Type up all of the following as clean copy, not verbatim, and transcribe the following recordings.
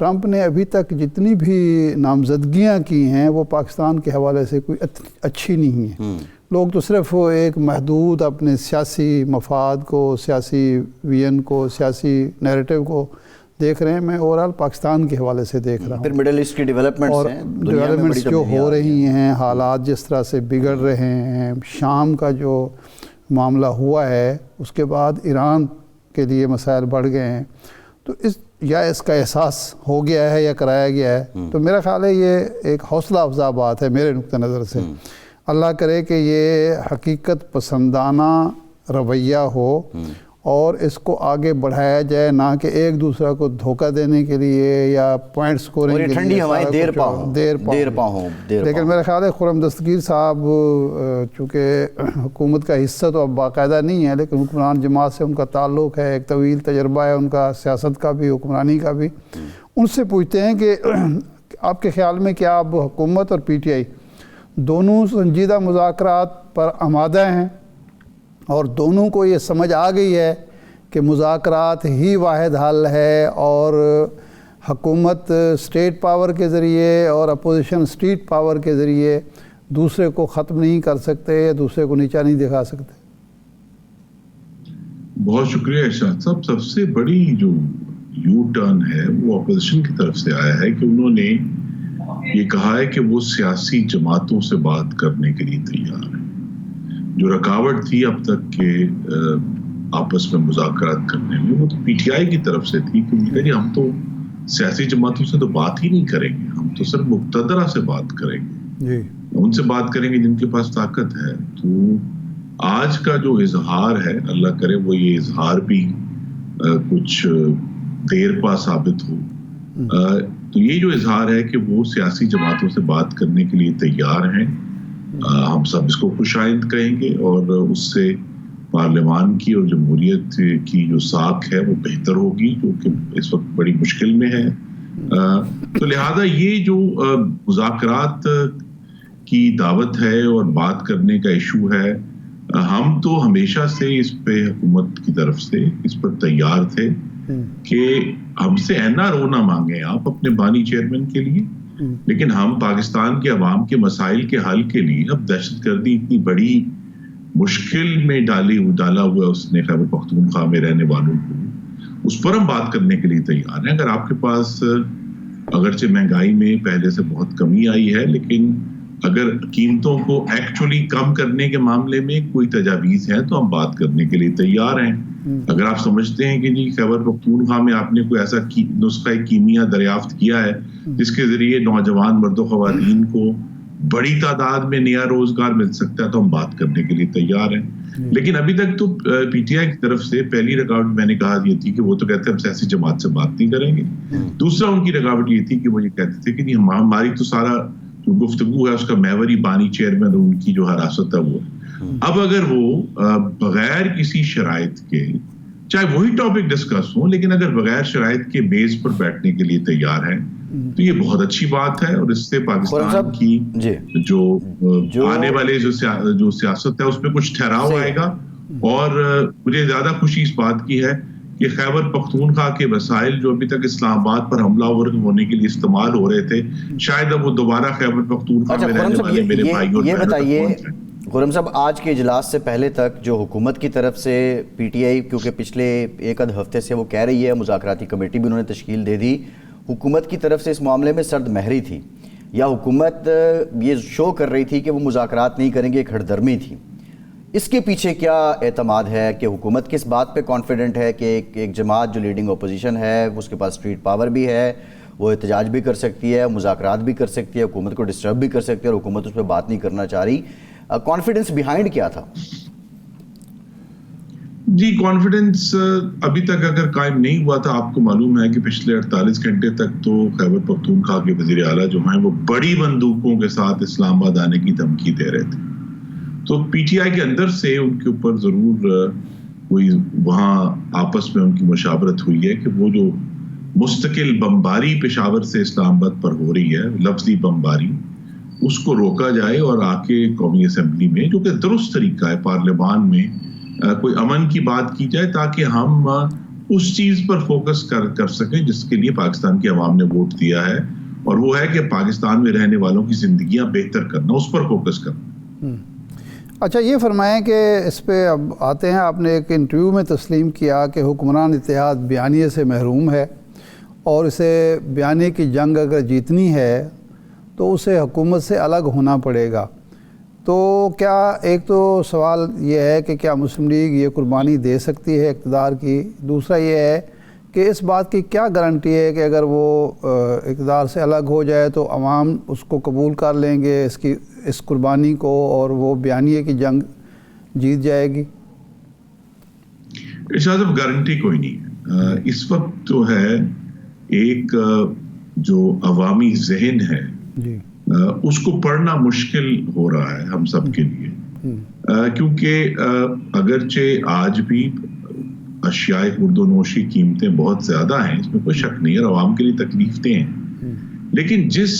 Trump نے ابھی تک جتنی بھی نامزدگیاں کی ہیں وہ پاکستان کے حوالے سے کوئی اچھی نہیں ہیں. لوگ تو صرف ایک محدود اپنے سیاسی مفاد کو، سیاسی ویژن کو، سیاسی نیریٹو کو دیکھ رہے ہیں. میں اوورال پاکستان کے حوالے سے دیکھ رہا ہوں. پھر مڈل ایسٹ کی ڈیولپمنٹس اور ہیں، ڈیولپمنٹس جو ہو رہی ہیں، حالات جس طرح سے بگڑ رہے ہیں، شام کا جو معاملہ ہوا ہے اس کے بعد ایران کے لیے مسائل بڑھ گئے ہیں. تو اس کا احساس ہو گیا ہے یا کرایا گیا ہے. تو میرا خیال ہے یہ ایک حوصلہ افزا بات ہے میرے نقطہ نظر سے. اللہ کرے کہ یہ حقیقت پسندانہ رویہ ہو اور اس کو آگے بڑھایا جائے، نہ کہ ایک دوسرے کو دھوکہ دینے کے لیے یا پوائنٹ سکورنگ کے لیے. ٹھنڈی ہوائیں دیر پا ہوں. لیکن میرا خیال ہے خرم دستگیر صاحب چونکہ حکومت کا حصہ تو اب باقاعدہ نہیں ہے، لیکن حکمران جماعت سے ان کا تعلق ہے، ایک طویل تجربہ ہے ان کا سیاست کا بھی، حکمرانی کا بھی. ان سے پوچھتے ہیں کہ آپ کے خیال میں کیا اب حکومت اور پی ٹی آئی دونوں سنجیدہ مذاکرات پر آمادہ ہیں اور دونوں کو یہ سمجھ آ گئی ہے کہ مذاکرات ہی واحد حل ہے اور حکومت اسٹیٹ پاور کے ذریعے اور اپوزیشن اسٹریٹ پاور کے ذریعے دوسرے کو ختم نہیں کر سکتے، دوسرے کو نیچا نہیں دکھا سکتے؟ بہت شکریہ ارشاد صاحب. سب سے بڑی جو یو ٹرن ہے وہ اپوزیشن کی طرف سے آیا ہے کہ انہوں نے یہ کہا ہے کہ وہ سیاسی جماعتوں سے بات کرنے کے لیے تیار ہیں. جو رکاوٹ تھی اب تک کے آپس میں مذاکرات کرنے میں وہ تو پی ٹی آئی کی طرف سے تھی کہ ہم تو سیاسی جماعتوں سے تو بات ہی نہیں کریں گے، ہم تو صرف مقتدرہ سے بات کریں گے، ان سے بات کریں گے جن کے پاس طاقت ہے. تو آج کا جو اظہار ہے اللہ کرے وہ یہ اظہار بھی کچھ دیر پا ثابت ہو. تو یہ جو اظہار ہے کہ وہ سیاسی جماعتوں سے بات کرنے کے لیے تیار ہیں، ہم سب اس کو خوش آئند کہیں گے اور اس سے پارلیمان کی اور جمہوریت کی جو ساکھ ہے وہ بہتر ہوگی جو کہ اس وقت بڑی مشکل میں ہے. تو لہذا یہ جو مذاکرات کی دعوت ہے اور بات کرنے کا ایشو ہے، ہم تو ہمیشہ سے اس پہ حکومت کی طرف سے اس پر تیار تھے کہ ہم سے اینا رو نہ مانگیں آپ اپنے بانی چیئرمین کے لیے، لیکن ہم پاکستان کے عوام کے مسائل کے حل کے لیے اب دہشت گردی اتنی بڑی مشکل میں ڈالا ہوا اس نے خیبر پختونخوا میں رہنے والوں کو، اس پر ہم بات کرنے کے لیے تیار ہیں. اگر آپ کے پاس اگرچہ مہنگائی میں پہلے سے بہت کمی آئی ہے، لیکن اگر قیمتوں کو ایکچولی کم کرنے کے معاملے میں کوئی تجاویز ہیں تو ہم بات کرنے کے لیے تیار ہیں. اگر آپ سمجھتے ہیں کہ جی خیبر پختونخوا میں آپ نے کوئی ایسا نسخہ کیمیا دریافت کیا ہے جس کے ذریعے نوجوان مرد و خواتین کو بڑی تعداد میں نیا روزگار مل سکتا ہے تو ہم بات کرنے کے لیے تیار ہیں. لیکن ابھی تک تو پی ٹی آئی کی طرف سے پہلی رکاوٹ میں نے کہا یہ تھی کہ وہ تو کہتے ہیں ہم سیاسی جماعت سے بات نہیں کریں گے. دوسرا ان کی رکاوٹ یہ تھی کہ وہ یہ کہتے تھے کہ ہماری تو سارا جو گفتگو ہے اس کا محوری بانی چیئرمین ان کی جو حراست ہے وہ اب اگر وہ بغیر کسی شرائط کے، چاہے وہی ٹاپک ڈسکس ہو، لیکن اگر بغیر شرائط کے بیس پر بیٹھنے کے لیے تیار ہیں تو یہ بہت اچھی بات ہے اور اس سے پاکستان کی جو آنے والے جو سیاست ہے اس میں کچھ ٹھہراؤ آئے گا. اور مجھے زیادہ خوشی اس بات کی ہے کہ خیبر پختونخوا کے وسائل جو ابھی تک اسلام آباد پر حملہ آور ہونے کے لیے استعمال ہو رہے تھے، شاید اب وہ دوبارہ خیبر پختونخوا میں رہنے والے میرے بھائیوں یہ بتائیے خرم صاحب، آج کے اجلاس سے پہلے تک جو حکومت کی طرف سے پی ٹی آئی کیونکہ پچھلے ایک آدھ ہفتے سے وہ کہہ رہی ہے، مذاکراتی کمیٹی بھی انہوں نے تشکیل دے دی، حکومت کی طرف سے اس معاملے میں سرد مہری تھی یا حکومت یہ شو کر رہی تھی کہ وہ مذاکرات نہیں کریں گے، ایک ہٹ درمی تھی. اس کے پیچھے کیا اعتماد ہے کہ حکومت کس بات پہ کانفیڈنٹ ہے کہ ایک جماعت جو لیڈنگ اپوزیشن ہے اس کے پاس اسٹریٹ پاور بھی ہے، وہ احتجاج بھی کر سکتی ہے، مذاکرات بھی کر سکتی ہے، حکومت کو ڈسٹرب بھی کر سکتی ہے اور حکومت اس پہ بات نہیں کرنا چاہ رہی؟ کانفیڈنس بیہائنڈ کیا تھا؟ جی کانفیڈنس ابھی تک اگر قائم نہیں ہوا تھا، آپ کو معلوم ہے کہ پچھلے 48 گھنٹے تک تو خیبر پختونخوا کے وزیر اعلیٰ جو ہیں وہ بڑی بندوقوں کے ساتھ اسلام آباد آنے کی دھمکی دے رہے تھے. تو پی ٹی آئی کے اندر سے ان کے اوپر ضرور کوئی وہاں آپس میں ان کی مشاورت ہوئی ہے کہ وہ جو مستقل بمباری پشاور سے اسلام آباد پر ہو رہی ہے، لفظی بمباری، اس کو روکا جائے اور آ کے قومی اسمبلی میں، جو کہ درست طریقہ ہے، پارلیمان میں کوئی امن کی بات کی جائے تاکہ ہم اس چیز پر فوکس کر سکیں جس کے لیے پاکستان کی عوام نے ووٹ دیا ہے، اور وہ ہے کہ پاکستان میں رہنے والوں کی زندگیاں بہتر کرنا، اس پر فوکس کرنا۔ اچھا یہ فرمائیں کہ اس پہ اب آتے ہیں، آپ نے ایک انٹرویو میں تسلیم کیا کہ حکمران اتحاد بیانیے سے محروم ہے، اور اسے بیانیے کی جنگ اگر جیتنی ہے تو اسے حکومت سے الگ ہونا پڑے گا۔ تو کیا ایک تو سوال یہ ہے کہ کیا مسلم لیگ یہ قربانی دے سکتی ہے اقتدار کی؟ دوسرا یہ ہے کہ اس بات کی کیا گارنٹی ہے کہ اگر وہ اقتدار سے الگ ہو جائے تو عوام اس کو قبول کر لیں گے، اس قربانی کو، اور وہ بیانیے کی جنگ جیت جائے گی؟ ارشاد صاحب گارنٹی کوئی نہیں ہے۔ اس وقت تو ہے ایک جو عوامی ذہن ہے جی اس کو پڑھنا مشکل ہو رہا ہے ہم سب کے لیے، کیونکہ اگرچہ آج بھی اشیاء خورد و نوشی قیمتیں بہت زیادہ ہیں، اس میں کوئی شک نہیں ہے، اور عوام کے لیے تکلیفیں ہیں، لیکن جس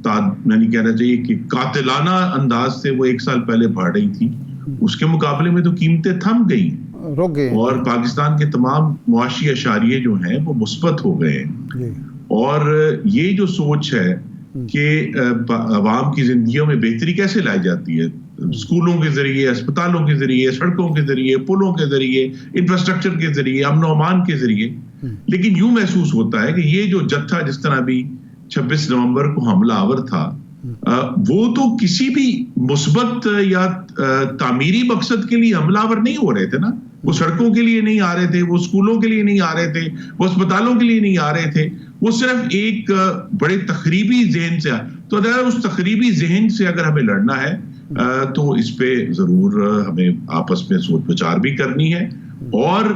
یعنی کہنا چاہیے کہ قاتلانہ انداز سے وہ 1 سال پہلے بڑھ رہی تھی، اس کے مقابلے میں تو قیمتیں تھم گئی ہیں، رک گئے، اور پاکستان کے تمام معاشی اشاریے جو ہیں وہ مثبت ہو گئے ہیں۔ اور یہ جو سوچ ہے کہ عوام کی زندگیوں میں بہتری کیسے لائی جاتی ہے، اسکولوں کے ذریعے، اسپتالوں کے ذریعے، سڑکوں کے ذریعے، پلوں کے ذریعے، انفراسٹرکچر کے ذریعے، امن و امان کے ذریعے، لیکن یوں محسوس ہوتا ہے کہ یہ جو جتھا جس طرح بھی 26 نومبر کو حملہ آور تھا، وہ تو کسی بھی مثبت یا تعمیری مقصد کے لیے حملہ آور نہیں ہو رہے تھے نا، وہ سڑکوں کے لیے نہیں آ رہے تھے، وہ اسکولوں کے لیے نہیں آ رہے تھے، وہ اسپتالوں کے لیے نہیں آ رہے تھے، وہ صرف ایک بڑے تخریبی ذہن سے۔ تو اگر اس تخریبی ذہن سے اگر ہمیں لڑنا ہے تو اس پہ ضرور ہمیں آپس میں سوچ بچار بھی کرنی ہے، اور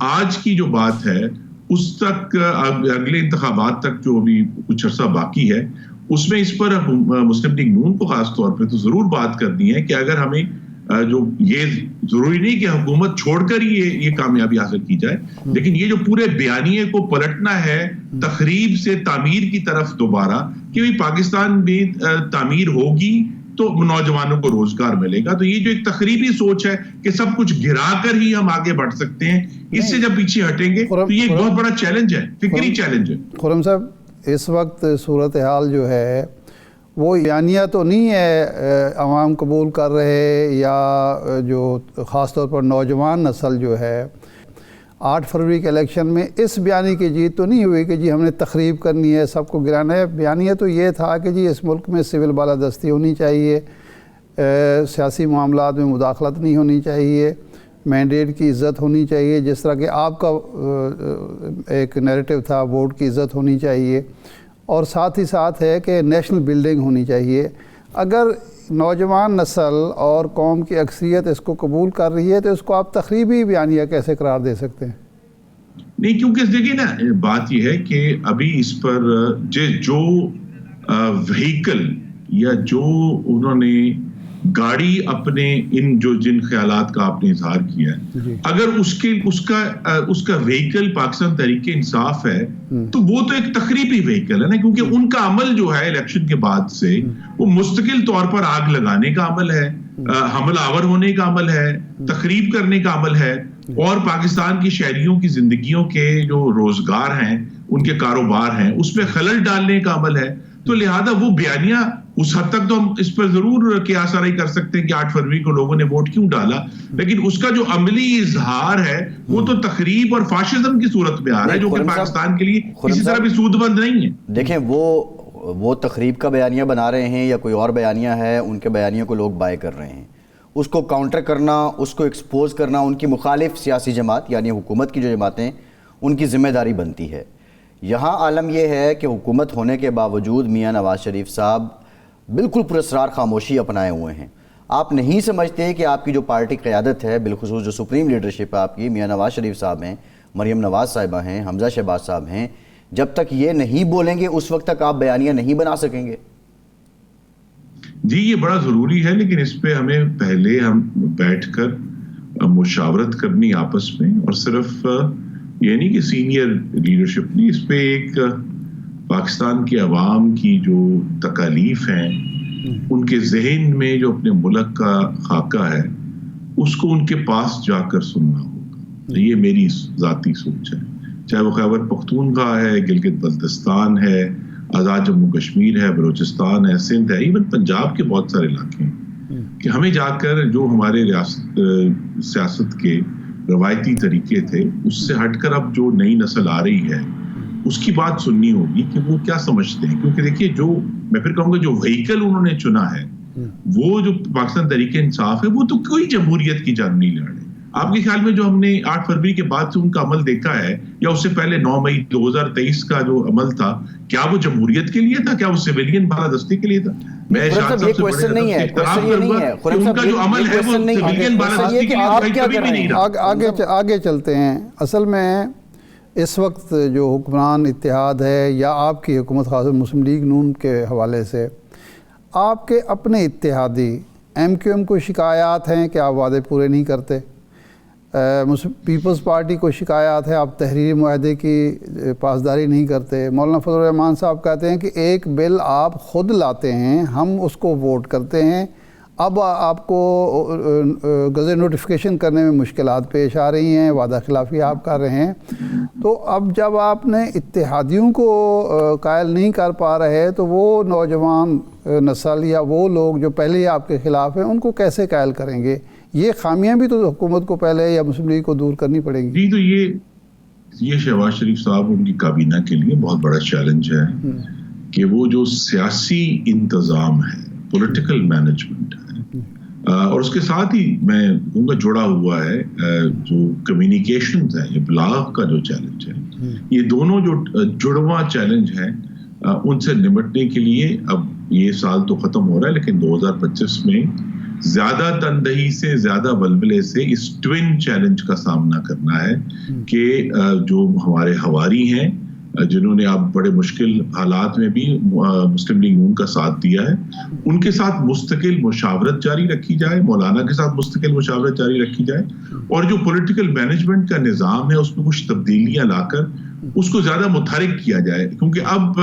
آج کی جو بات ہے اس تک، اگلے انتخابات تک جو ابھی کچھ عرصہ باقی ہے، اس میں اس پر مسلم لیگ نون کو خاص طور پہ تو ضرور بات کرنی ہے کہ اگر ہمیں جو یہ ضروری نہیں کہ حکومت چھوڑ کر یہ کامیابی حاصل کی جائے، لیکن یہ جو پورے بیانیے کو پلٹنا ہے تخریب سے تعمیر کی طرف دوبارہ، کہ پاکستان میں تعمیر ہوگی تو نوجوانوں کو روزگار ملے گا، تو یہ جو ایک تخریبی سوچ ہے کہ سب کچھ گرا کر ہی ہم آگے بڑھ سکتے ہیں، اس سے جب پیچھے ہٹیں گے تو یہ ایک بہت بڑا چیلنج ہے، فکری چیلنج ہے۔ خرم صاحب اس وقت صورتحال جو ہے وہ بیانیہ تو نہیں ہے عوام قبول کر رہے، یا جو خاص طور پر نوجوان نسل جو ہے 8 فروری کے الیکشن میں اس بیانیے کی جیت تو نہیں ہوئی کہ جی ہم نے تخریب کرنی ہے، سب کو گرانا ہے۔ بیانیہ تو یہ تھا کہ جی اس ملک میں سول بالادستی ہونی چاہیے، سیاسی معاملات میں مداخلت نہیں ہونی چاہیے، مینڈیٹ کی عزت ہونی چاہیے، جس طرح کہ آپ کا ایک نیریٹو تھا ووٹ کی عزت ہونی چاہیے، اور ساتھ ہی ساتھ ہے کہ نیشنل بلڈنگ ہونی چاہیے۔ اگر نوجوان نسل اور قوم کی اکثریت اس کو قبول کر رہی ہے تو اس کو آپ تخریبی بیانیہ کیسے قرار دے سکتے ہیں؟ نہیں، کیونکہ دیکھیے نا، بات یہ ہے کہ ابھی اس پر جو وہیکل یا جو انہوں نے گاڑی اپنے جن خیالات کا آپ نے اظہار کیا ہے، اگر اس کا وہیکل پاکستان تحریک انصاف ہے تو وہ تو ایک تخریبی وہیکل ہے نا، کیونکہ ان کا عمل جو ہے الیکشن کے بعد سے وہ مستقل طور پر آگ لگانے کا عمل ہے، حملہ آور ہونے کا عمل ہے، تخریب کرنے کا عمل ہے، اور پاکستان کی شہریوں کی زندگیوں کے جو روزگار ہیں، ان کے کاروبار ہیں، اس میں خلل ڈالنے کا عمل ہے۔ تو لہذا وہ بیانیہ اس حد تک تو ہم اس پر ضرور قیاس آرائی کر سکتے ہیں کہ 8 فروری کو لوگوں نے ووٹ کیوں ڈالا، لیکن اس کا جو عملی اظہار ہے وہ تو تخریب اور فاشزم کی صورت میں آ رہا ہے، جو کہ پاکستان کے لیے کسی طرح بھی سود مند نہیں ہے۔ دیکھیں وہ تخریب کا بیانیہ بنا رہے ہیں یا کوئی اور بیانیہ ہے، ان کے بیانیہ کو لوگ بائے کر رہے ہیں، اس کو کاؤنٹر کرنا، اس کو ایکسپوز کرنا ان کی مخالف سیاسی جماعت یعنی حکومت کی جو جماعتیں، ان کی ذمہ داری بنتی ہے۔ یہاں عالم یہ ہے کہ حکومت ہونے کے باوجود میاں نواز شریف صاحب بالکل پراسرار خاموشی اپنائے ہوئے ہیں۔ آپ نہیں سمجھتے کہ آپ کی جو پارٹی قیادت ہے، بالخصوص جو سپریم لیڈرشپ ہے آپ کی، میاں نواز شریف صاحب ہیں، مریم نواز صاحبہ ہیں، حمزہ شہباز صاحب ہیں، جب تک یہ نہیں بولیں گے اس وقت تک آپ بیانیہ نہیں بنا سکیں گے؟ جی یہ بڑا ضروری ہے، لیکن اس پہ ہمیں پہلے ہم بیٹھ کر مشاورت کرنی آپس میں، اور صرف یہ نہیں کہ سینئر لیڈرشپ نہیں، اس پہ ایک پاکستان کے عوام کی جو تکالیف ہیں، ان کے ذہن میں جو اپنے ملک کا خاکہ ہے، اس کو ان کے پاس جا کر سننا ہوگا۔ یہ میری ذاتی سوچ ہے. چاہے وہ خیبر پختونخوا ہے, گلگت بلتستان ہے, آزاد جموں کشمیر ہے, بلوچستان ہے, سندھ ہے, ایون پنجاب کے بہت سارے علاقے ہیں, کہ ہمیں جا کر جو ہمارے سیاست کے روایتی طریقے تھے اس سے ہٹ کر اب جو نئی نسل آ رہی ہے اس کی بات سننی ہوگی کہ وہ کیا سمجھتے ہیں. کیونکہ دیکھیے, جو میں پھر کہوں گا جو وہیکل انہوں نے چنا ہے وہ جو پاکستان تحریک انصاف ہے, وہ تو کوئی جمہوریت کی جنگ نہیں لڑ رہے. آپ کے خیال میں جو ہم نے 8 فروری کے بعد سے ان کا عمل دیکھا ہے, یا اس سے پہلے 9 مئی 2023 کا جو عمل تھا, کیا وہ جمہوریت کے لیے تھا, کیا وہ سویلین بالادستی کے لیے تھا؟ میں شاہد صاحب سے بڑے نہیں ہے, ان کا جو عمل ہے وہ سویلین بالادستی کے لیے کبھی بھی نہیں رہا. آگے چلتے ہیں. اصل میں اس وقت جو حکمران اتحاد ہے یا آپ کی حکومت خاص مسلم لیگ نون کے حوالے سے, آپ کے اپنے اتحادی ایم کیو ایم کو شکایات ہیں کہ آپ وعدے پورے نہیں کرتے, پیپلز پارٹی کو شکایات ہے آپ تحریری معاہدے کی پاسداری نہیں کرتے. مولانا فضل الرحمان صاحب کہتے ہیں کہ ایک بل آپ خود لاتے ہیں, ہم اس کو ووٹ کرتے ہیں, اب آپ کو گزر نوٹیفیکیشن کرنے میں مشکلات پیش آ رہی ہیں, وعدہ خلافی آپ کر رہے ہیں. تو اب جب آپ نے اتحادیوں کو قائل نہیں کر پا رہے تو وہ نوجوان نسل یا وہ لوگ جو پہلے ہی آپ کے خلاف ہیں ان کو کیسے قائل کریں گے؟ یہ خامیاں بھی تو حکومت کو پہلے یا مسلم لیگ کو دور کرنی پڑیں گی. جی, تو یہ شہباز شریف صاحب ان کی کابینہ کے لیے بہت بڑا چیلنج ہے کہ وہ جو سیاسی انتظام ہے, پولیٹیکل مینجمنٹ ہے, اور اس کے ساتھ ہی میں کہوں گا جڑا ہوا ہے جو کمیونیکیشنز ہے, ابلاغ کا جو چیلنج ہے, یہ دونوں جو جڑواں چیلنج ہیں ان سے نمٹنے کے لیے اب یہ سال تو ختم ہو رہا ہے, لیکن 2025 میں زیادہ تندہی سے, زیادہ ولولے سے اس ٹوین چیلنج کا سامنا کرنا ہے کہ جو ہمارے ہواری ہیں جنہوں نے اب بڑے مشکل حالات میں بھی مسلم لیگ نون کا ساتھ دیا ہے, ان کے ساتھ مستقل مشاورت جاری رکھی جائے, مولانا کے ساتھ مستقل مشاورت جاری رکھی جائے, اور جو پولیٹیکل مینجمنٹ کا نظام ہے اس میں کچھ تبدیلیاں لا کر اس کو زیادہ متحرک کیا جائے. کیونکہ اب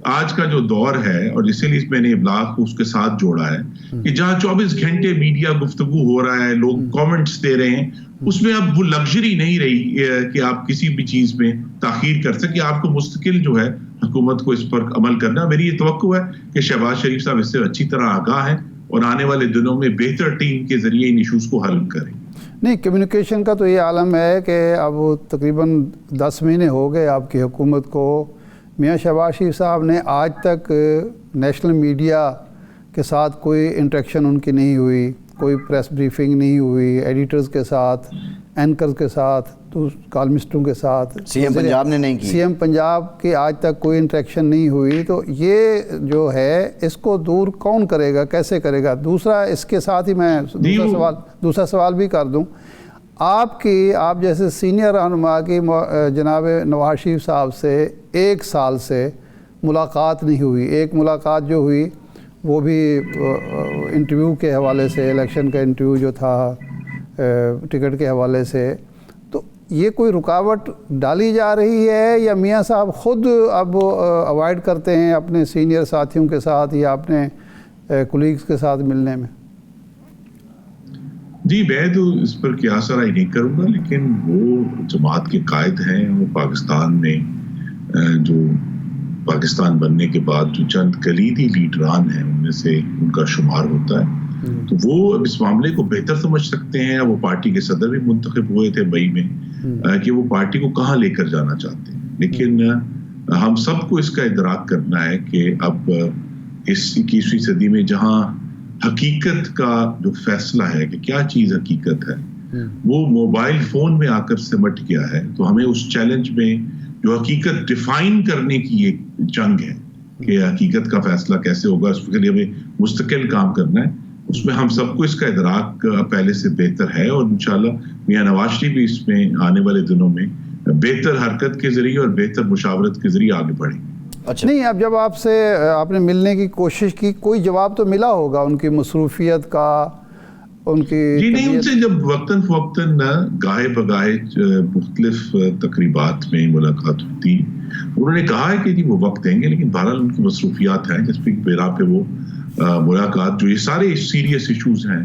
آج کا جو دور ہے, اور اسی لیے میں نے ابلاغ کو اس کے ساتھ جوڑا ہے, کہ جہاں 24 گھنٹے میڈیا گفتگو ہو رہا ہے, لوگ کامنٹس دے رہے ہیں, اس میں اب وہ لگژری نہیں رہی کہ آپ کسی بھی چیز میں تاخیر کر سکیں. آپ کو مستقل جو ہے حکومت کو اس پر عمل کرنا. میری یہ توقع ہے کہ شہباز شریف صاحب اس سے اچھی طرح آگاہ ہیں اور آنے والے دنوں میں بہتر ٹیم کے ذریعے ان ایشوز کو حل کریں. نہیں, کمیونیکیشن کا تو یہ عالم ہے کہ اب تقریباً 10 مہینے ہو گئے آپ کی حکومت کو. میاں شہباز شریف صاحب نے آج تک نیشنل میڈیا کے ساتھ کوئی انٹریکشن ان کی نہیں ہوئی, کوئی پریس بریفنگ نہیں ہوئی, ایڈیٹرز کے ساتھ, اینکرز کے ساتھ, تو کالمسٹوں کے ساتھ. سی ایم پنجاب نے نہیں کی, سی ایم پنجاب کی آج تک کوئی انٹریکشن نہیں ہوئی. تو یہ جو ہے اس کو دور کون کرے گا, کیسے کرے گا؟ دوسرا, اس کے ساتھ ہی میں دوسرا سوال بھی کر دوں. آپ جیسے سینئر رہنما کی جناب نواز شریف صاحب سے 1 سال سے ملاقات نہیں ہوئی. ایک ملاقات جو ہوئی وہ بھی انٹرویو کے حوالے سے, الیکشن کا انٹرویو جو تھا ٹکٹ کے حوالے سے. تو یہ کوئی رکاوٹ ڈالی جا رہی ہے یا میاں صاحب خود اب اوائڈ کرتے ہیں اپنے سینئر ساتھیوں کے ساتھ یا اپنے کولیگز کے ساتھ ملنے میں؟ جی, میں تو اس پر قیاس آرائی نہیں کروں گا, لیکن وہ جماعت کے قائد ہیں, وہ پاکستان میں جو پاکستان بننے کے بعد جو چند کلیدی لیڈران ہیں ان میں سے ان کا شمار ہوتا ہے. تو وہ اب اس معاملے کو بہتر سمجھ سکتے ہیں. وہ پارٹی کے صدر بھی منتخب ہوئے تھے مئی میں, کہ وہ پارٹی کو کہاں لے کر جانا چاہتے ہیں. لیکن ہم سب کو اس کا ادراک کرنا ہے کہ اب اس 21ویں صدی میں جہاں حقیقت کا جو فیصلہ ہے کہ کیا چیز حقیقت ہے وہ موبائل فون میں آ کر سمٹ گیا ہے, تو ہمیں اس چیلنج میں جو حقیقت ڈیفائن کرنے کی ایک جنگ ہے کہ حقیقت کا فیصلہ کیسے ہوگا, اس کے لیے ہمیں مستقل کام کرنا ہے. اس میں ہم سب کو اس کا ادراک پہلے سے بہتر ہے, اور انشاءاللہ میاں نواز شریف بھی اس میں آنے والے دنوں میں بہتر حرکت کے ذریعے اور بہتر مشاورت کے ذریعے آگے بڑھیں گے. اچھا نہیں, اب جب آپ نے ملنے کی کوشش کی, کوئی جواب تو ملا ہوگا ان کی مصروفیت کا, ان کی؟ جی نہیں, ان سے جب وقتاً فوقتاً گاہے بگاہے مختلف تقریبات میں ملاقات ہوتی, انہوں نے کہا ہے کہ جی وہ وقت دیں گے, لیکن بہرحال ان کی مصروفیات ہیں جس پہ بنا پہ وہ ملاقات, جو یہ سارے سیریس ایشوز ہیں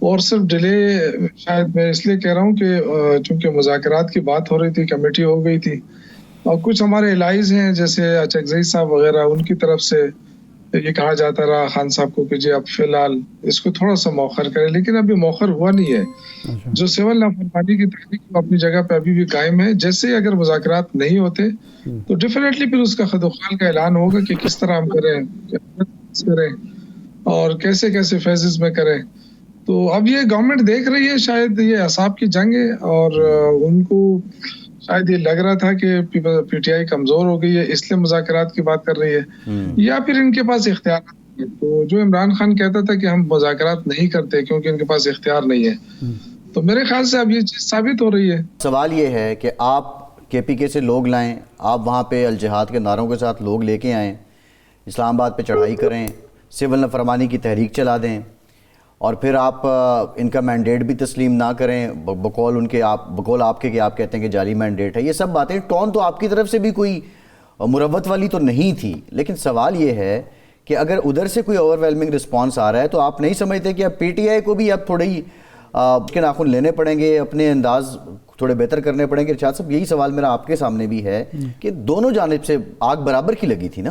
اور صرف ڈیلے شاید میں اس لیے کہہ رہا ہوں کہ چونکہ مذاکرات کی بات ہو رہی تھی، کمیٹی ہو گئی تھی، اور کچھ ہمارے الائز ہیں جیسے اچکزئی صاحب وغیرہ، ان کی طرف سے یہ کہا جاتا رہا خان صاحب کو کہ جی اب فی الحال اس کو تھوڑا سا مؤخر کریں، لیکن ابھی مؤخر ہوا نہیں ہے. جو سول نافرمانی کی تحریک وہ اپنی جگہ پہ ابھی بھی قائم ہے. جیسے اگر مذاکرات نہیں ہوتے تو ڈیفینیٹلی پھر اس کا خدوخال کا اعلان ہوگا کہ کس طرح ہم کریں اور کیسے کیسے فیزز میں کریں. تو اب یہ گورنمنٹ دیکھ رہی ہے، شاید یہ اعصاب کی جنگ ہے اور ان کو شاید یہ لگ رہا تھا کہ پی ٹی آئی کمزور ہو گئی ہے اس لیے مذاکرات کی بات کر رہی ہے، یا پھر ان کے پاس اختیارات نہیں ہے. تو جو عمران خان کہتا تھا کہ ہم مذاکرات نہیں کرتے کیونکہ ان کے پاس اختیار نہیں ہے، تو میرے خیال سے اب یہ چیز ثابت ہو رہی ہے. سوال یہ ہے کہ آپ کے پی کے سے لوگ لائیں، آپ وہاں پہ الجہاد کے نعروں کے ساتھ لوگ لے کے آئیں، اسلام آباد پہ چڑھائی کریں، سول نافرمانی کی تحریک چلا دیں، اور پھر آپ ان کا مینڈیٹ بھی تسلیم نہ کریں بقول ان کے، بقول آپ کے کہ آپ کہتے ہیں کہ جعلی مینڈیٹ ہے. یہ سب باتیں، ٹون تو آپ کی طرف سے بھی کوئی مروت والی تو نہیں تھی، لیکن سوال یہ ہے کہ اگر ادھر سے کوئی اوور ویلمنگ رسپانس آ رہا ہے تو آپ نہیں سمجھتے کہ اب پی ٹی آئی کو بھی اب تھوڑی کے ناخن لینے پڑیں گے، اپنے انداز تھوڑے بہتر کرنے پڑیں گے؟ ارشاد صاحب، یہی سوال میرا آپ کے سامنے بھی ہے کہ دونوں جانب سے آگ برابر کی لگی تھی نا.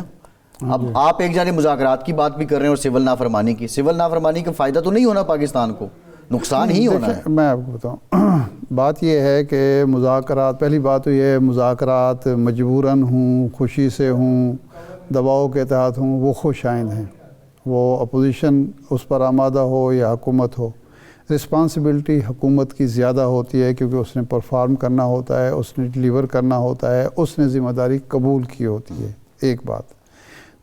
اب آپ ایک جانب مذاکرات کی بات بھی کر رہے ہیں اور سول نافرمانی کی. سول نافرمانی کا فائدہ تو نہیں ہونا پاکستان کو، نقصان ہی ہونا ہے. میں آپ کو بتاؤں، بات یہ ہے کہ مذاکرات، پہلی بات تو یہ ہے مذاکرات مجبوراً ہوں، خوشی سے ہوں، دباؤ کے تحت ہوں، وہ خوش آئند ہیں. وہ اپوزیشن اس پر آمادہ ہو یا حکومت ہو، رسپانسبلٹی حکومت کی زیادہ ہوتی ہے کیونکہ اس نے پرفارم کرنا ہوتا ہے، اس نے ڈیلیور کرنا ہوتا ہے، اس نے ذمہ داری قبول کی ہوتی ہے. ایک بات.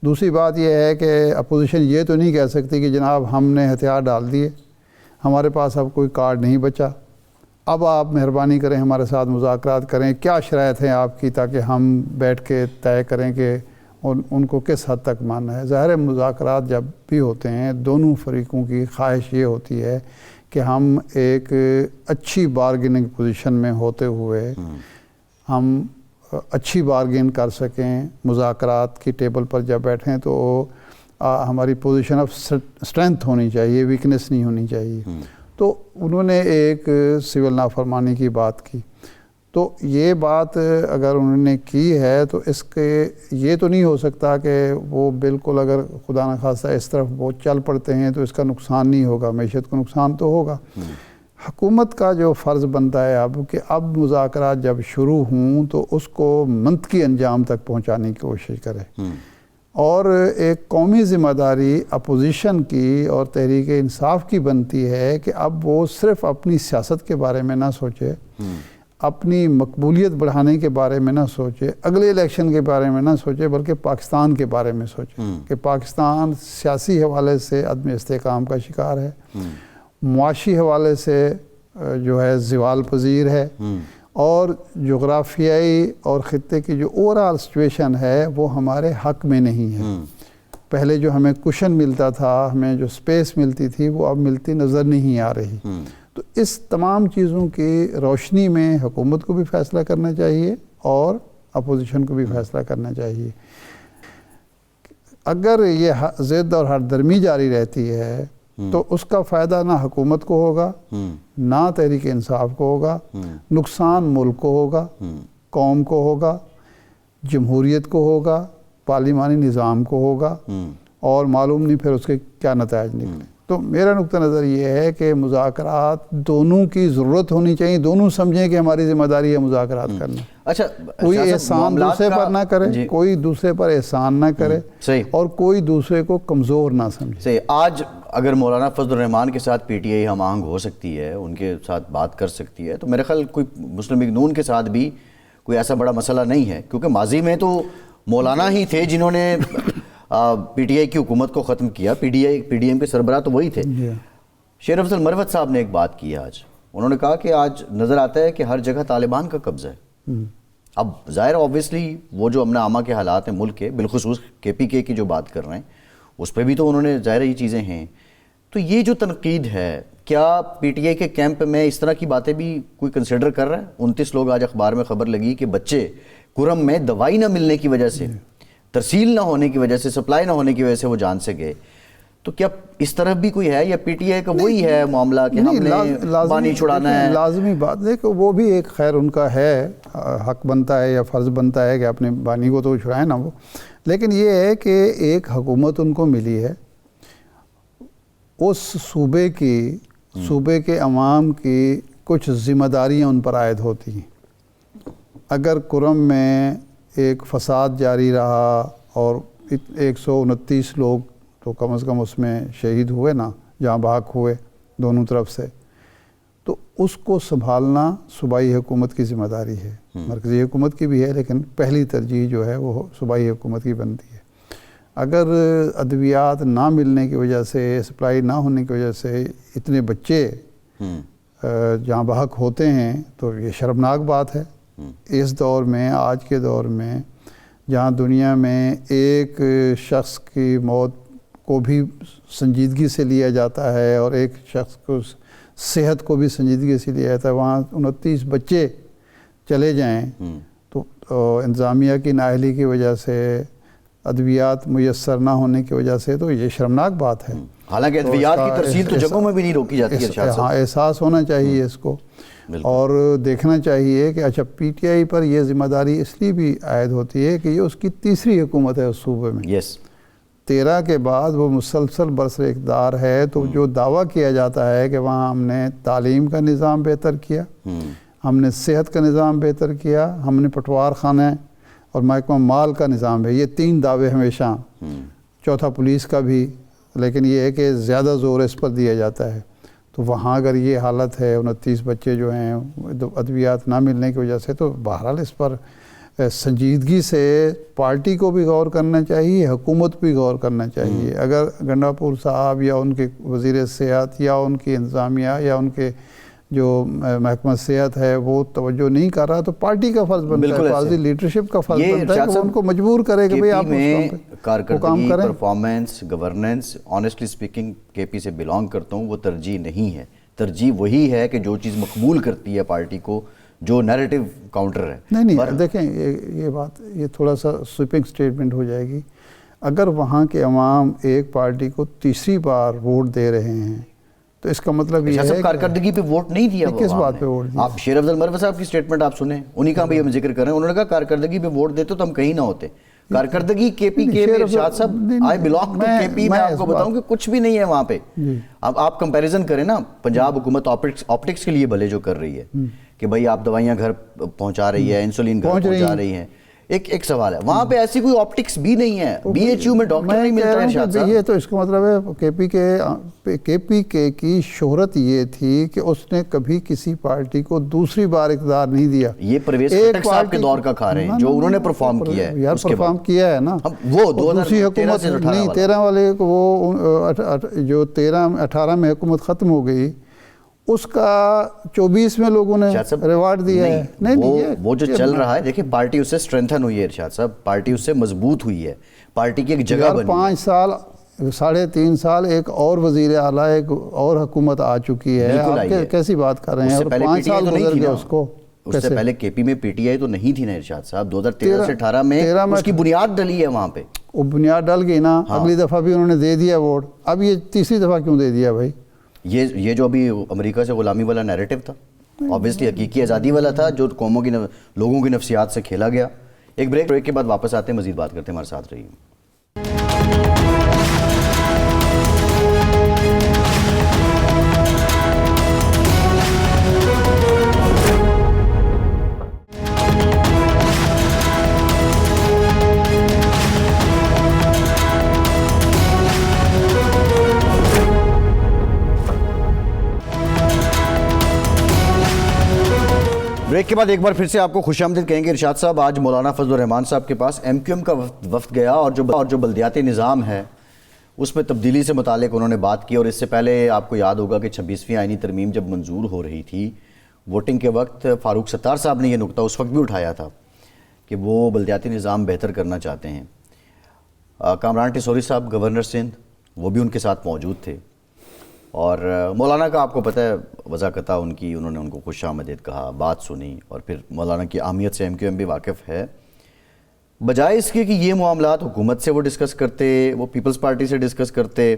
دوسری بات یہ ہے کہ اپوزیشن یہ تو نہیں کہہ سکتی کہ جناب ہم نے ہتھیار ڈال دیے، ہمارے پاس اب کوئی کارڈ نہیں بچا، اب آپ مہربانی کریں ہمارے ساتھ مذاکرات کریں، کیا شرائط ہیں آپ کی تاکہ ہم بیٹھ کے طے کریں کہ ان کو کس حد تک ماننا ہے. ظاہر ہے مذاکرات جب بھی ہوتے ہیں دونوں فریقوں کی خواہش یہ ہوتی ہے کہ ہم ایک اچھی بارگیننگ پوزیشن میں ہوتے ہوئے ہم اچھی بارگین کر سکیں. مذاکرات کی ٹیبل پر جب بیٹھیں تو ہماری پوزیشن آف اسٹرینتھ ہونی چاہیے، ویکنس نہیں ہونی چاہیے. تو انہوں نے ایک سول نافرمانی کی بات کی. تو یہ بات اگر انہوں نے کی ہے تو اس کے یہ تو نہیں ہو سکتا کہ وہ بالکل، اگر خدا نخواستہ اس طرف وہ چل پڑتے ہیں تو اس کا نقصان نہیں ہوگا، معیشت کو نقصان تو ہوگا. حکومت کا جو فرض بنتا ہے اب کہ اب مذاکرات جب شروع ہوں تو اس کو منطقی انجام تک پہنچانے کی کوشش کرے. اور ایک قومی ذمہ داری اپوزیشن کی اور تحریک انصاف کی بنتی ہے کہ اب وہ صرف اپنی سیاست کے بارے میں نہ سوچے، اپنی مقبولیت بڑھانے کے بارے میں نہ سوچے، اگلے الیکشن کے بارے میں نہ سوچے، بلکہ پاکستان کے بارے میں سوچے کہ پاکستان سیاسی حوالے سے عدم استحکام کا شکار ہے، معاشی حوالے سے جو ہے زوال پذیر ہے، اور جغرافیائی اور خطے کی جو اوورآل سچویشن ہے وہ ہمارے حق میں نہیں ہے. پہلے جو ہمیں کشن ملتا تھا، ہمیں جو سپیس ملتی تھی، وہ اب ملتی نظر نہیں آ رہی. تو اس تمام چیزوں کی روشنی میں حکومت کو بھی فیصلہ کرنا چاہیے اور اپوزیشن کو بھی فیصلہ کرنا چاہیے. اگر یہ ضد اور ہر درمی جاری رہتی ہے تو اس کا فائدہ نہ حکومت کو ہوگا، نہ تحریک انصاف کو ہوگا، نقصان ملک کو ہوگا، قوم کو ہوگا، جمہوریت کو ہوگا، پارلیمانی نظام کو ہوگا، اور معلوم نہیں پھر اس کے کیا نتائج نکلیں. تو میرا نقطہ نظر یہ ہے کہ مذاکرات دونوں کی ضرورت ہونی چاہیے، دونوں سمجھیں کہ ہماری ذمہ داری ہے مذاکرات کرنا. اچھا، کوئی احسان دوسرے پر نہ کرے، کوئی دوسرے پر احسان نہ کرے، اور کوئی دوسرے کو کمزور نہ سمجھے. صحیح. آج اگر مولانا فضل الرحمان کے ساتھ پی ٹی آئی ہم آہنگ ہو سکتی ہے، ان کے ساتھ بات کر سکتی ہے، تو میرے خیال کوئی مسلم لیگ نون کے ساتھ بھی کوئی ایسا بڑا مسئلہ نہیں ہے، کیونکہ ماضی میں تو مولانا ہی تھے جنہوں نے پی ٹی آئی کی حکومت کو ختم کیا. پی ڈی ایم کے سربراہ تو وہی تھے. شیر افضل مروت صاحب نے ایک بات کی آج، انہوں نے کہا کہ آج نظر آتا ہے کہ ہر جگہ طالبان کا قبضہ ہے. اب ظاہر آبویسلی وہ جو امن عامہ کے حالات ہیں ملک کے، بالخصوص کے پی کے کی جو بات کر رہے ہیں، اس پہ بھی تو انہوں نے ظاہر یہ چیزیں ہیں. تو یہ جو تنقید ہے، کیا پی ٹی آئی کے کیمپ میں اس طرح کی باتیں بھی کوئی کنسیڈر کر رہا ہے؟ 29 لوگ، آج اخبار میں خبر لگی کہ بچے کرم میں دوائی نہ ملنے کی وجہ سے، ترسیل نہ ہونے کی وجہ سے، سپلائی نہ ہونے کی وجہ سے وہ جان سے گئے. تو کیا اس طرف بھی کوئی ہے یا پی ٹی آئی کا وہی ہے معاملہ کہ ہم نے پانی چھڑانا ہے؟ لازمی بات ہے کہ وہ بھی ایک خیر ان کا ہے، حق بنتا ہے یا فرض بنتا ہے کہ اپنے بانی کو تو چھڑائیں نا وہ، لیکن یہ ہے کہ ایک حکومت ان کو ملی ہے، اس صوبے کے عوام کی کچھ ذمہ داریاں ان پر عائد ہوتی ہیں۔ اگر کرم میں ایک فساد جاری رہا اور 129 لوگ تو کم از کم اس میں شہید ہوئے نا، جہاں بحق ہوئے دونوں طرف سے، تو اس کو سنبھالنا صوبائی حکومت کی ذمہ داری ہے، مرکزی حکومت کی بھی ہے، لیکن پہلی ترجیح جو ہے وہ صوبائی حکومت کی بنتی ہے۔ اگر ادویات نہ ملنے کی وجہ سے، سپلائی نہ ہونے کی وجہ سے اتنے بچے جہاں بحق ہوتے ہیں تو یہ شرمناک بات ہے۔ اس دور میں، آج کے دور میں، جہاں دنیا میں ایک شخص کی موت کو بھی سنجیدگی سے لیا جاتا ہے اور ایک شخص کو صحت کو بھی سنجیدگی سے لیا جاتا ہے، وہاں 29 بچے چلے جائیں تو انتظامیہ کی نااہلی کی وجہ سے، ادویات میسر نہ ہونے کی وجہ سے، تو یہ شرمناک بات ہے۔ حالانکہ ادویات کی ترسیل تو جگہوں میں بھی نہیں روکی جاتی ہے۔ ہاں، احساس ہونا چاہیے اس کو، اور دیکھنا چاہیے کہ اچھا پی ٹی آئی پر یہ ذمہ داری اس لیے بھی عائد ہوتی ہے کہ یہ اس کی تیسری حکومت ہے اس صوبے میں۔ 13 کے بعد وہ مسلسل برسر اقتدار ہے، تو جو دعویٰ کیا جاتا ہے کہ وہاں ہم نے تعلیم کا نظام بہتر کیا، ہم نے صحت کا نظام بہتر کیا، ہم نے پٹوار خانہ اور محکمہ مال کا نظام ہے، یہ 3 دعوے ہمیشہ، چوتھا پولیس کا بھی، لیکن یہ ہے کہ زیادہ زور اس پر دیا جاتا ہے۔ تو وہاں اگر یہ حالت ہے، 29 بچے جو ہیں ادویات نہ ملنے کی وجہ سے، تو بہرحال اس پر سنجیدگی سے پارٹی کو بھی غور کرنا چاہیے، حکومت بھی غور کرنا چاہیے۔ اگر گنڈاپور صاحب یا ان کے وزیر صحت یا ان کی انتظامیہ یا ان کے جو محکمہ صحت ہے وہ توجہ نہیں کر رہا، تو پارٹی کا فرض بنتا ہے، پارٹی لیڈرشپ کا فرض بنتا ہے کہ وہ ان کو مجبور کرے کہ بھئی آپ کارکردگی، پرفارمنس، گورننس، آنیسٹلی سپیکنگ کے پی سے بلانگ کرتا ہوں، وہ ترجیح نہیں ہے۔ ترجیح وہی ہے کہ جو چیز مقبول کرتی ہے پارٹی کو، جو نیریٹو کاؤنٹر ہے۔ نہیں دیکھیں، یہ بات یہ تھوڑا سا سویپنگ سٹیٹمنٹ ہو جائے گی۔ اگر وہاں کے عوام ایک پارٹی کو تیسری بار ووٹ دے رہے ہیں تو اس کا مطلب یہ ہے کہ کارکردگی پہ ووٹ نہیں دیا۔ کس بات پہ ووٹ دیا؟ آپ شیر افضل مروہ صاحب کی سٹیٹمنٹ آپ سنیں، انہی کا بھی ہم ذکر کر رہے ہیں، انہوں نے کہا کارکردگی پہ ووٹ دیتے تو ہم کہیں نہ ہوتے۔ کارکردگی کے پی کے میں، ارشاد صاحب آئی بلانگ ٹو کے پی، میں آپ کو بتاؤں کہ کچھ بھی نہیں ہے وہاں پہ۔ اب آپ کمپیریزن کریں نا، پنجاب حکومت آپٹکس کے لیے بھلے جو کر رہی ہے کہ بھائی آپ دوائیاں گھر پہنچا رہی ہے، انسولین گھر پہنچا رہی ہیں، ایک سوال ہے، وہاں پہ ایسی کوئی آپٹکس بھی نہیں ہے، بی ایچ یو میں ڈاکٹر نہیں ملتا ہے ارشاد صاحب۔ یہ تو اس کا مطلب ہے کے پی کے کی شہرت یہ تھی کہ اس نے کبھی کسی پارٹی کو دوسری بار اقتدار نہیں دیا۔ یہ پرویز خٹک صاحب کے دور کا کھا رہے ہیں جو انہوں نے پرفارم کیا ہے، یار پرفارم کیا ہے نا وہ دوسری حکومت نہیں، 13 والے کو، وہ جو 18 میں حکومت ختم ہو گئی، اس کا 24 میں لوگوں نے ریوارڈ دیا ہے۔ نہیں، وہ جو چل رہا ہے، دیکھیں پارٹی اس سے اسٹرینتھن ہوئی ہے ارشاد صاحب، پارٹی اس سے مضبوط ہوئی ہے، پارٹی کی ایک جگہ بنی ہے۔ 5 سال، 3.5 سال ایک اور وزیر اعلیٰ، ایک اور حکومت آ چکی ہے، آپ کیسی بات کر رہے ہیں؟ اور 5 سال گزر گیا اس کو۔ اس سے پہلے کے پی میں پی ٹی آئی تو نہیں تھی نا ارشاد صاحب، 2013 سے 18 میں اس کی بنیاد ڈلی ہے وہاں پہ۔ وہ بنیاد ڈل گئی نا، اگلی دفعہ بھی انہوں نے دے دیا ووٹ، اب یہ تیسری دفعہ کیوں دے دیا بھائی؟ یہ جو ابھی امریکہ سے غلامی والا نیریٹو تھا، obviously حقیقی آزادی والا تھا، جو قوموں کی لوگوں کی نفسیات سے کھیلا گیا۔ ایک بریک کے بعد واپس آتے ہیں، مزید بات کرتے ہیں، ہمارے ساتھ رہیے۔ بریک کے بعد ایک بار پھر سے آپ کو خوش آمدید کہیں گے ارشاد صاحب۔ آج مولانا فضل الرحمان صاحب کے پاس ایم کیو ایم کا وفد گیا، اور جو بلدیاتی نظام ہے اس میں تبدیلی سے متعلق انہوں نے بات کی۔ اور اس سے پہلے آپ کو یاد ہوگا کہ 26ویں آئینی ترمیم جب منظور ہو رہی تھی ووٹنگ کے وقت، فاروق ستار صاحب نے یہ نقطہ اس وقت بھی اٹھایا تھا کہ وہ بلدیاتی نظام بہتر کرنا چاہتے ہیں۔ کامران ٹیسوری صاحب گورنر سندھ، وہ بھی ان کے ساتھ موجود تھے، اور مولانا کا آپ کو پتہ ہے وضاحت انہوں نے ان کو خوش آمدید کہا، بات سنی، اور پھر مولانا کی اہمیت سے ایم کیو ایم بھی واقف ہے۔ بجائے اس کے کہ یہ معاملات حکومت سے وہ ڈسکس کرتے، وہ پیپلز پارٹی سے ڈسکس کرتے،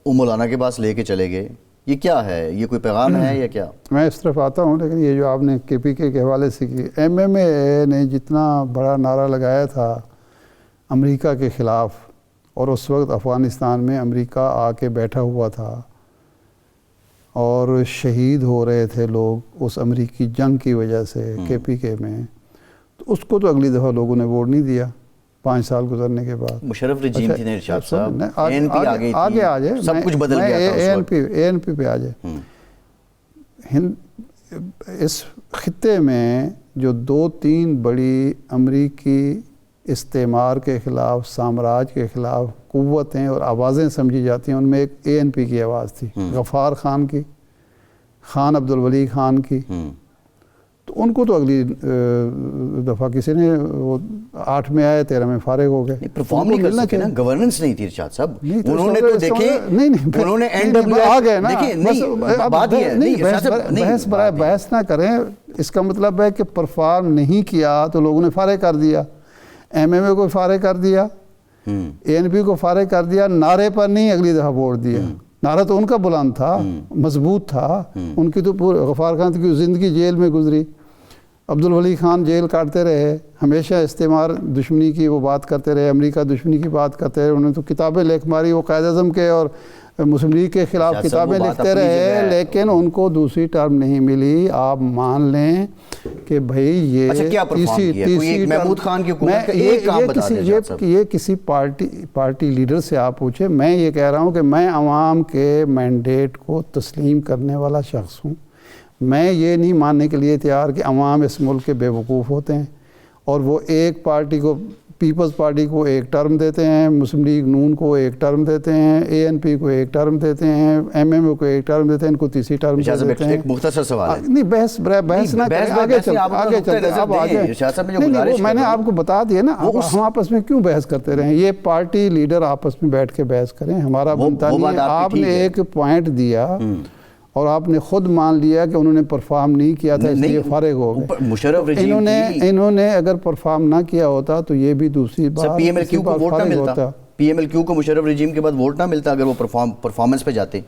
وہ مولانا کے پاس لے کے چلے گئے. یہ کیا ہے؟ یہ کوئی پیغام ہے یا کیا؟ میں اس طرف آتا ہوں، لیکن یہ جو آپ نے KPK کے حوالے سے کی، MMA نے جتنا بڑا نعرہ لگایا تھا امریکہ کے خلاف، اور اس وقت افغانستان میں امریکہ آ کے بیٹھا ہوا تھا اور شہید ہو رہے تھے لوگ اس امریکی جنگ کی وجہ سے KPK میں، تو اس کو تو اگلی دفعہ لوگوں نے ووٹ نہیں دیا 5 سال گزرنے کے بعد. مشرف رجیم تھی نا ارشاد صاحب، آگے آ جائے، سب کچھ بدل گیا تھا. ANP پہ آ جائے. اس خطے میں جو 2-3 بڑی امریکی استعمار کے خلاف، سامراج کے خلاف قوتیں اور آوازیں سمجھی جاتی ہیں، ان میں ایک ANP کی آواز تھی، غفار خان کی، خان عبدالولی خان کی. تو ان کو تو اگلی دفعہ کسی نے، وہ 8 میں آئے 13 میں فارغ ہو گئے. پرفارم نہیں کر سکے نا، گورننس نہیں تھی ارشاد صاحب. انہوں نے تو دیکھیں، انہوں نے آ گئے نا. بحث نہ کریں، اس کا مطلب ہے کہ پرفارم نہیں کیا تو لوگوں نے فارغ کر دیا. MMA کو فارغ کر دیا، ANP کو فارغ کر دیا، نعرے پر نہیں اگلی دفعہ ووٹ دیا. نعرہ تو ان کا بلند تھا، مضبوط تھا. ان کی تو غفار خان کی زندگی جیل میں گزری، عبدالولی خان جیل کاٹتے رہے، ہمیشہ استعمار دشمنی کی وہ بات کرتے رہے، امریکہ دشمنی کی بات کرتے رہے. انہوں نے تو کتابیں لکھ ماری، وہ قائد اعظم کے اور مسلم لیگ کے خلاف کتابیں لکھتے رہے، لیکن ان کو دوسری ٹرم نہیں ملی. آپ مان لیں کہ بھائی یہ محمود خان کی حکومت کا ایک کام بتا دیں. یہ کسی پارٹی لیڈر سے آپ پوچھیں. میں یہ کہہ رہا ہوں کہ میں عوام کے مینڈیٹ کو تسلیم کرنے والا شخص ہوں. میں یہ نہیں ماننے کے لیے تیار کہ عوام اس ملک کے بے وقوف ہوتے ہیں اور وہ ایک پارٹی کو، پیپلز پارٹی کو ایک ٹرم دیتے ہیں، مسلم لیگ نون کو ایک ٹرم دیتے ہیں، ANP کو ایک ٹرم دیتے ہیں، MMA کو ایک ٹرم دیتے ہیں، ان کو تیسری ٹرم دیتے ہیں. ایک مختصر سوال ہے. نہیں بحث نہ کریں، آگے چلتے اب آگے. میں نے آپ کو بتا دیا نا، ہم آپس میں کیوں بحث کرتے رہیں؟ یہ پارٹی لیڈر آپس میں بیٹھ کے بحث کریں، ہمارا بنتا نہیں ہے. آپ نے ایک پوائنٹ دیا اور آپ نے خود مان لیا کہ انہوں نے پرفارم نہیں کیا تھا اس لیے فارغ ہو گئے. مشرف رجیم انہوں نے اگر پرفارم نہ کیا ہوتا تو یہ بھی دوسری بات. PMLQ کو ووٹ نہ ملتا، PMLQ کو مشرف رجیم کے بعد ووٹ نہ ملتا اگر وہ پرفارمنس پہ جاتے.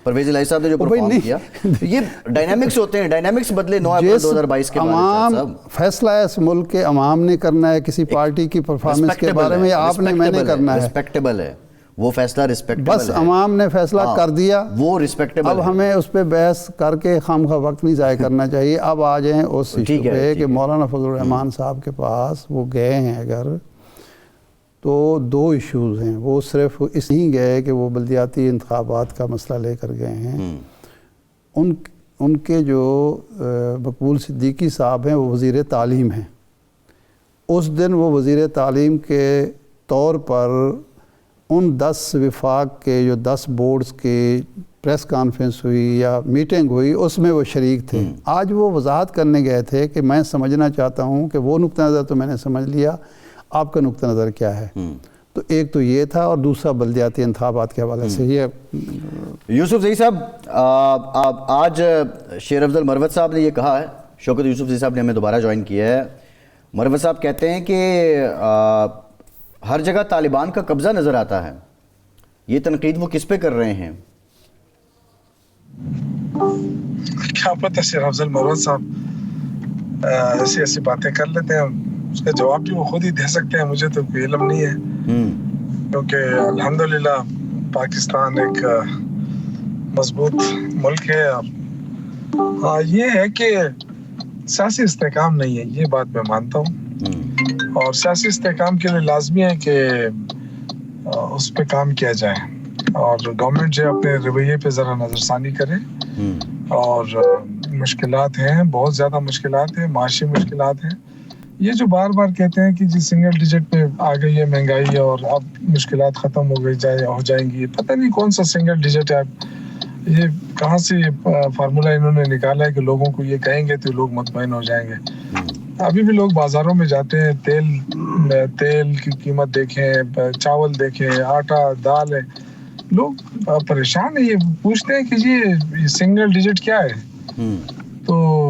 پرویز الہی صاحب نے جو پرفارم کیا، یہ ڈائنامکس ہوتے ہیں، ڈائنامکس بدلے 9 اپریل 2022 کے بعد. فیصلہ اس ملک کے عوام نے کرنا ہے کسی پارٹی کی پرفارمنس کے بارے میں، آپ نے میں نے کرنا ہے. ریسپیکٹیبل ہے وہ فیصلہ، ریسپیکٹیبل بس عوام نے فیصلہ کر دیا، وہ ریسپیکٹیبل. اب ہمیں اس پہ بحث کر کے خامخواہ وقت نہیں ضائع کرنا چاہیے. اب آ جائیں اس ایشو پہ کہ مولانا فضل الرحمان صاحب کے پاس وہ گئے ہیں اگر، تو 2 ایشوز ہیں. وہ صرف اس نہیں گئے کہ وہ بلدیاتی انتخابات کا مسئلہ لے کر گئے ہیں. ان کے جو مقبول صدیقی صاحب ہیں وہ وزیر تعلیم ہیں. اس دن وہ وزیر تعلیم کے طور پر ان 10 وفاق کے جو 10 بورڈز کی پریس کانفرنس ہوئی یا میٹنگ ہوئی، اس میں وہ شریک تھے. آج وہ وضاحت کرنے گئے تھے کہ میں سمجھنا چاہتا ہوں کہ وہ نقطہ نظر تو میں نے سمجھ لیا، آپ کا نقطہ نظر کیا ہے. تو ایک تو یہ تھا، اور دوسرا بلدیاتی انتخابات کے حوالے سے. یہ یوسف زئی صاحب، آج شیر افضل مروت صاحب نے یہ کہا ہے، شوکت یوسف زئی صاحب نے ہمیں دوبارہ جوائن کیا ہے. مروت صاحب کہتے ہیں کہ ہر جگہ طالبان کا قبضہ نظر آتا ہے. یہ تنقید وہ کس پہ کر رہے ہیں؟ کیا پتہ، شیر افضل مروت صاحب ایسی باتیں کر لیتے ہیں، اس کا جواب بھی وہ خود ہی دے سکتے ہیں. مجھے تو کوئی علم نہیں ہے، کیونکہ الحمدللہ پاکستان ایک مضبوط ملک ہے. ہاں یہ ہے کہ سیاسی استحکام نہیں ہے، یہ بات میں مانتا ہوں، اور سیاسی استحکام کے لیے لازمی ہے کہ اس پہ کام کیا جائے، اور گورنمنٹ جو اپنے رویے پہ ذرا نظر ثانی کرے. اور مشکلات ہیں، بہت زیادہ مشکلات ہیں، معاشی مشکلات ہیں. یہ جو بار بار کہتے ہیں کہ جی سنگل ڈیجٹ پہ آ گئی ہے مہنگائی اور اب مشکلات ختم ہو جائیں گی، پتہ نہیں کون سا سنگل ڈیجٹ ہے. یہ کہاں سے فارمولہ انہوں نے نکالا ہے کہ لوگوں کو یہ کہیں گے تو لوگ مطمئن ہو جائیں گے. ابھی بھی لوگ بازاروں میں جاتے ہیں، تیل کی قیمت دیکھیں، چاول دیکھیں، آٹا، دال ہے، لوگ پریشان ہیں. یہ پوچھتے ہیں کہ یہ سنگل ڈیجٹ کیا ہے. تو